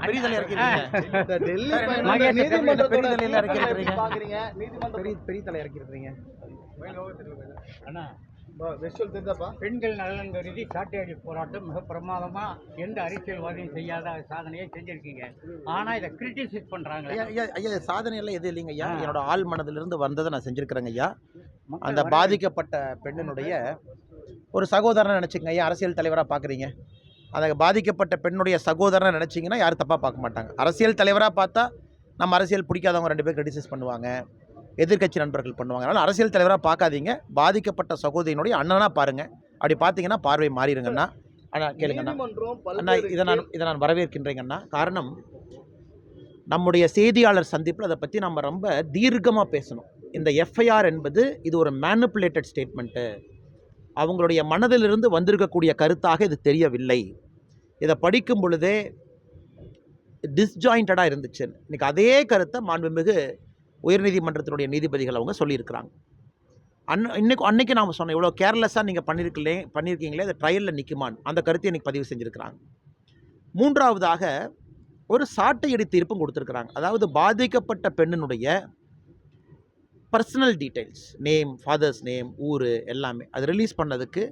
பெரிய தலையா இருக்கீங்க. டெல்லி பெரிய தலையில இறக்கி பெரிய தலையா இருக்கிறீங்க. பெண்கள் நலன் கருதி சாட்டையடி போராட்டம் மிக பிரமாதமா எந்த அரசியல்வாதியும் செய்யாத சாதனையை செஞ்சிருக்கீங்க. ஆனா இதை கிரிட்டிசைஸ் பண்றாங்க. ஐயா சாதனை எல்லாம் எது இல்லைங்க ஐயா. என்னோட ஆள் மனதிலிருந்து வந்ததை நான் செஞ்சிருக்கிறேங்க ஐயா. அந்த பாதிக்கப்பட்ட பெண்ணினுடைய ஒரு சகோதரனை நினைச்சுங்க ஐயா. அரசியல் தலைவராக பார்க்குறீங்க, அந்த பாதிக்கப்பட்ட பெண்ணுடைய சகோதரனை நினச்சிங்கன்னா யாரும் தப்பாக பார்க்க மாட்டாங்க. அரசியல் தலைவராக பார்த்தா நம்ம அரசியல் பிடிக்காதவங்க 2 பேர் கிரிட்டிசைஸ் பண்ணுவாங்க, எதிர்க்கட்சி நண்பர்கள் பண்ணுவாங்க. அதனால் அரசியல் தலைவராக பார்க்காதீங்க, பாதிக்கப்பட்ட சகோதரியினுடைய அண்ணனாக பாருங்கள். அப்படி பார்த்தீங்கன்னா பார்வை மாறிடுங்கண்ணா. அண்ணா கேளுங்கண்ணா. அண்ணா இதை நான் வரவேற்கின்றேங்கண்ணா. காரணம், நம்முடைய செய்தியாளர் சந்திப்பில் அதை பற்றி நம்ம ரொம்ப தீர்க்கமாக பேசணும். இந்த எஃப்ஐஆர் என்பது இது ஒரு மேனிப்புலேட்டட் ஸ்டேட்மெண்ட்டு, அவங்களுடைய மனதிலிருந்து வந்திருக்கக்கூடிய கருத்தாக இது தெரியவில்லை. இதை படிக்கும் பொழுதே டிஸ்ஜாயிண்டடாக இருந்துச்சு. இன்றைக்கி அதே கருத்தை மாண்புமிகு உயர்நீதிமன்றத்தினுடைய நீதிபதிகள் அவங்க சொல்லியிருக்கிறாங்க. அன்னைக்கு நாம் சொன்னோம், இவ்வளோ கேர்லெஸ்ஸாக நீங்கள் பண்ணியிருக்கீங்களே, அது ட்ரையலில் நிற்குமான்னு அந்த கருத்தை இன்றைக்கி பதிவு செஞ்சுருக்கிறாங்க. மூன்றாவதாக ஒரு சாட்டையடி தீர்ப்பும் கொடுத்துருக்குறாங்க. அதாவது பாதிக்கப்பட்ட பெண்ணினுடைய personal details, name, father's name, ஊர் எல்லாமே அது ரிலீஸ் பண்ணதுக்கு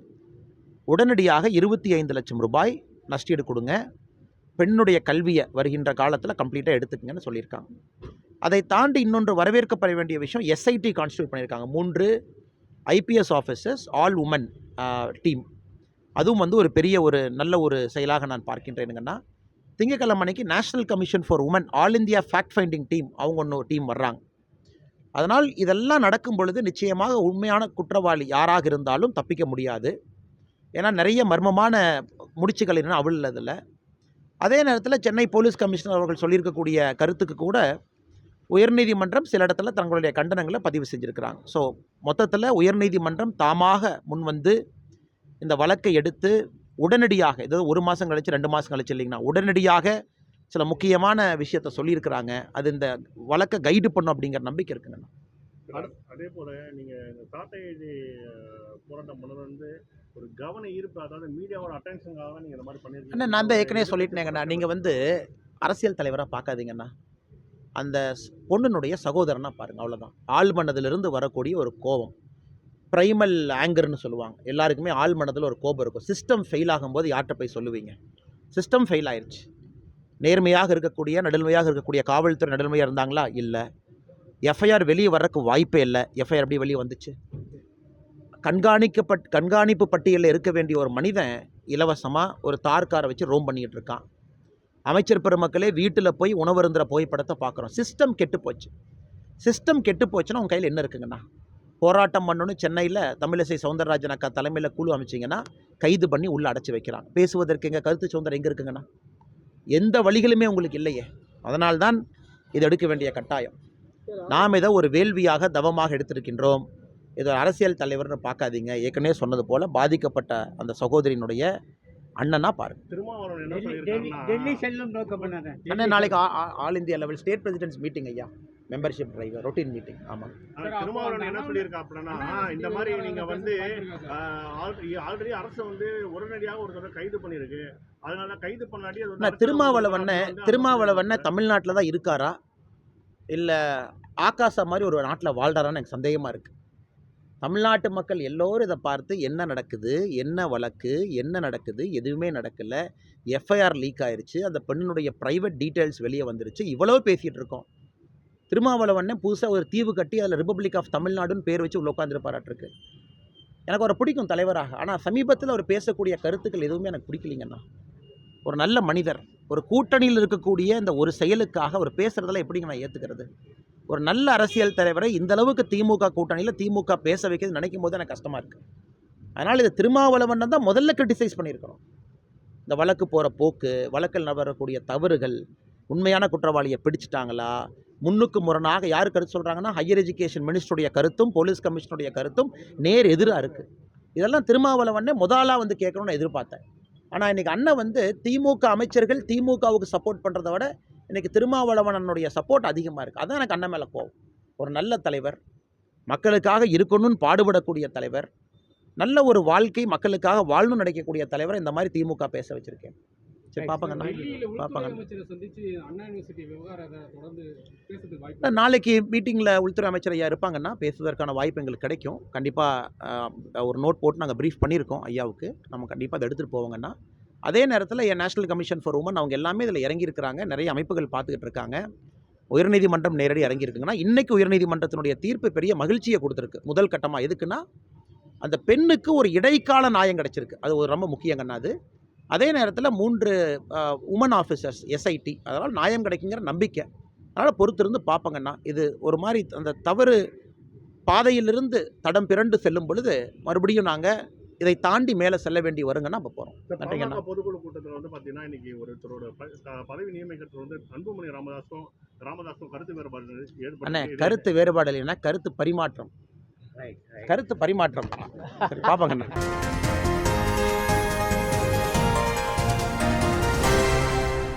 உடனடியாக 25 லட்சம் ரூபாய் நஷ்டீடு கொடுங்க, பெண்ணுடைய கல்வியை வருகின்ற காலத்தில் கம்ப்ளீட்டாக எடுத்துக்கங்கன்னு சொல்லியிருக்காங்க. அதை தாண்டி இன்னொன்று வரவேற்கப்பட வேண்டிய விஷயம், எஸ்ஐடி கான்ஸ்டியூட் பண்ணியிருக்காங்க. 3 IPS officers, all women team. அதுவும் ஒரு பெரிய நல்ல ஒரு செயலாக நான் பார்க்கின்றேனுங்கன்னா, திங்கட்கிழமை அன்னைக்கு national commission for women all India fact finding team அவங்க டீம் வர்றாங்க. அதனால் இதெல்லாம் நடக்கும் பொழுது நிச்சயமாக உண்மையான குற்றவாளி யாராக இருந்தாலும் தப்பிக்க முடியாது. ஏன்னா நிறைய மர்மமான முடிச்சுகள் என்ன அவிழ்லதில்ல. அதே நேரத்தில் சென்னை போலீஸ் கமிஷனர் அவர்கள் சொல்லியிருக்கக்கூடிய கருத்துக்கு கூட உயர்நீதிமன்றம் சில இடத்துல தங்களுடைய கண்டனங்களை பதிவு செஞ்சுருக்கிறாங்க. ஸோ மொத்தத்தில் உயர்நீதிமன்றம் தாமாக முன்வந்து இந்த வழக்கை எடுத்து உடனடியாக, ஏதாவது 1 மாதம் கழிச்சு 2 மாதம் கழிச்சு இல்லைங்கன்னா, உடனடியாக சில முக்கியமான விஷயத்த சொல்லியிருக்கிறாங்க. அது இந்த வழக்கை கைடு பண்ணும் அப்படிங்கிற நம்பிக்கை இருக்குங்கண்ணா. அதே போல் நீங்கள் இந்த சாட்டையடி போராட்டம் பண்ணது ஒரு கவன ஈர்ப்பு, அதாவது மீடியாவோட அட்டென்ஷனுக்காக தான் நீங்கள் இந்த மாதிரி பண்ணியிருக்கீங்க. நான் தான் ஏற்கனவே சொல்லிட்டேங்கண்ணா, நீங்கள் அரசியல் தலைவராக பார்க்காதீங்கண்ணா, அந்த பொண்ணுனுடைய சகோதரனாக பாருங்கள், அவ்வளோதான். ஆள் மனதிலிருந்து வரக்கூடிய ஒரு கோபம், ப்ரைமல் ஆங்கர்னு சொல்லுவாங்க. எல்லாருக்குமே ஆள் மனதில் ஒரு கோபம் இருக்கும். சிஸ்டம் ஃபெயில் ஆகும்போது யார்கிட்ட போய் சொல்லுவீங்க? சிஸ்டம் ஃபெயில் ஆயிடுச்சு. நேர்மையாக இருக்கக்கூடிய, நடுநிலையாக இருக்கக்கூடிய காவல்துறை நடுநிலையாக இருந்தாங்களா? இல்லை. எஃப்ஐஆர் வெளியே வர்றதுக்கு வாய்ப்பே இல்லை. எஃப்ஐஆர் எப்படி வெளியே வந்துச்சு? கண்காணிப்பு பட்டியலில் இருக்க வேண்டிய ஒரு மனிதன் இலவசமாக ஒரு தார்காரை வச்சு ரோம் பண்ணிக்கிட்டு இருக்கான். அமைச்சர் பெருமக்களே வீட்டில் போய் உணவருந்துற புகைப்படத்தை பார்க்குறோம். சிஸ்டம் கெட்டு போச்சு. சிஸ்டம் கெட்டு போச்சுன்னா உங்கள் கையில் என்ன இருக்குங்கண்ணா? போராட்டம் பண்ணணும்னு சென்னையில் தமிழிசை சவுந்தரராஜன் அக்கா தலைமையில் குழு அமைச்சிங்கன்னா கைது பண்ணி உள்ளே அடைச்சி வைக்கிறாங்க. பேசுவதற்கு எங்கள் கருத்து சுதந்திரம் எங்கே இருக்குங்கண்ணா? எந்த வழிகளுமே உங்களுக்கு இல்லையே. அதனால்தான் இது எடுக்க வேண்டிய கட்டாயம். நாம் இதை ஒரு வேள்வியாக, தவமாக எடுத்திருக்கின்றோம். இது அரசியல் தலைவர்னு பார்க்காதீங்க. ஏற்கனவே சொன்னது போல் பாதிக்கப்பட்ட அந்த சகோதரியினுடைய அண்ணனா பாருங்க. டெல்லி செல்லும் நோக்கம் நாளைக்கு all India level state president's meeting ஐயா, மெம்பர்ஷிப் டிரைவ் ரொட்டீன் மீட்டிங். ஆமாம், திருமாவளவன் என்ன சொல்லியிருக்காப்புலன்னா, இந்த மாதிரி நீங்கள் ஆல்ரெடி அரசு உடனடியாக ஒரு கைது பண்ணியிருக்கு, அதனால கைது பண்ணாட்டி திருமாவளவன் தமிழ்நாட்டில் தான் இருக்காரா இல்லை ஆகாசா மாதிரி ஒரு நாட்டில் வாழ்றாரான்னு எனக்கு சந்தேகமாக இருக்குது. தமிழ்நாட்டு மக்கள் எல்லோரும் இதை பார்த்து என்ன நடக்குது, என்ன வழக்கு, என்ன நடக்குது, எதுவுமே நடக்கலை, எஃப்ஐஆர் லீக் ஆயிடுச்சு, அந்த பெண்ணினுடைய ப்ரைவேட் டீட்டெயில்ஸ் வெளியே வந்துருச்சு, இவ்வளோ பேசிகிட்டு இருக்கோம். திருமாவளவன் புதுசாக ஒரு தீவு கட்டி அதில் ரிப்பப்ளிக் ஆஃப் தமிழ்நாடுன்னு பேர் வச்சு உள்ள உட்காந்துருப்பாராட்டிருக்கு. எனக்கு அவரை பிடிக்கும் தலைவராக. ஆனால் சமீபத்தில் அவர் பேசக்கூடிய கருத்துக்கள் எதுவுமே எனக்கு பிடிக்கலிங்கண்ணா. ஒரு நல்ல மனிதர், ஒரு கூட்டணியில் இருக்கக்கூடிய இந்த ஒரு செயலுக்காக அவர் பேசுகிறதெல்லாம் எப்படிங்க நான் ஏற்றுக்கிறது? ஒரு நல்ல அரசியல் தலைவரை இந்த அளவுக்கு திமுக கூட்டணியில் திமுக பேச வைக்கிறது நினைக்கும் போது எனக்கு கஷ்டமாக இருக்குது. அதனால் இது திருமாவளவன் தான் முதல்ல கிரிட்டிசைஸ் பண்ணியிருக்கிறோம். இந்த வழக்கு போகிற போக்கு, வழக்கில் நபரக்கூடிய தவறுகள், உண்மையான குற்றவாளியை பிடிச்சிட்டாங்களா, முன்னுக்கு முரணாக யார் கருத்து சொல்கிறாங்கன்னா, ஹையர் எஜுகேஷன் மினிஸ்டருடைய கருத்தும் போலீஸ் கமிஷனுடைய கருத்தும் நேர் எதிராக இருக்குது. இதெல்லாம் திருமாவளவனே முதலாக கேட்கணும்னு எதிர்பார்த்தேன். ஆனால் இன்றைக்கி அண்ணன் திமுக அமைச்சர்கள் திமுகவுக்கு சப்போர்ட் பண்ணுறத விட இன்றைக்கி திருமாவளவனுடைய சப்போர்ட் அதிகமாக இருக்குது. அதான் எனக்கு அண்ணன் மேலே கோவம். ஒரு நல்ல தலைவர், மக்களுக்காக இருக்கணும்னு பாடுபடக்கூடிய தலைவர், நல்ல ஒரு வாழ்க்கை மக்களுக்காக வாழணும்னு நினைக்கக்கூடிய தலைவரை இந்த மாதிரி திமுக பேச வச்சுருக்கேன். சரி பார்ப்பாங்கண்ணா டெல்லியில உள்துறை பார்ப்பாங்க. அமைச்சரை சந்திச்சு அண்ணா யூனிவர்சிட்டி விவகாரத்தை தொடர்ந்து பேசுறதுக்கு வாய்ப்பு நாளைக்கு மீட்டிங்கில் உள்துறை அமைச்சர் ஐயா இருப்பாங்கன்னா பேசுவதற்கான வாய்ப்பு எங்களுக்கு கிடைக்கும். கண்டிப்பாக ஒரு நோட் போட்டு நாங்கள் ப்ரீஃப் பண்ணியிருக்கோம் ஐயாவுக்கு. நம்ம கண்டிப்பாக அதை எடுத்துகிட்டு போவோங்கன்னா. அதே நேரத்தில் என் நேஷனல் கமிஷன் ஃபார் உமன் அவங்க எல்லாமே இதில் இறங்கியிருக்கிறாங்க. நிறைய அமைப்புகள் பார்த்துக்கிட்டு இருக்காங்க. உயர்நீதிமன்றம் நேரடி இறங்கியிருக்குங்கன்னா இன்றைக்கி உயர்நீதிமன்றத்தினுடைய தீர்ப்பு பெரிய மகிழ்ச்சியை கொடுத்துருக்கு. முதல் கட்டமாக எதுக்குன்னா அந்த பெண்ணுக்கு ஒரு இடைக்கால நியாயம் கிடச்சிருக்கு. அது ஒரு ரொம்ப முக்கியங்கண்ணா அது. அதே நேரத்தில் 3 உமன் ஆஃபீஸர்ஸ் எஸ்ஐடி, அதனால் நியாயம் கிடைக்குங்கிற நம்பிக்கை. அதனால் பொறுத்திருந்து பார்ப்பங்கண்ணா. இது ஒரு மாதிரி அந்த தவறு பாதையிலிருந்து தடம் பிறண்டு செல்லும் பொழுது மறுபடியும் நாங்கள் இதை தாண்டி மேலே செல்ல வேண்டி வருங்கன்னா அப்போ போகிறோம். நன்றிங்கண்ணா. பாமக பொதுக்குழு கூட்டத்தில் வந்து பார்த்தீங்கன்னா இன்னைக்கு ஒருத்தரோட பதவி நியமிக்கிறது வந்து அன்புமணி ராமதாஸும் கருத்து வேறுபாடு அண்ணே ஏற்பட்டு கருத்து வேறுபாடு இல்லைன்னா கருத்து பரிமாற்றம். ரைட் கருத்து பரிமாற்றம். சரி பார்ப்பாங்கண்ணா.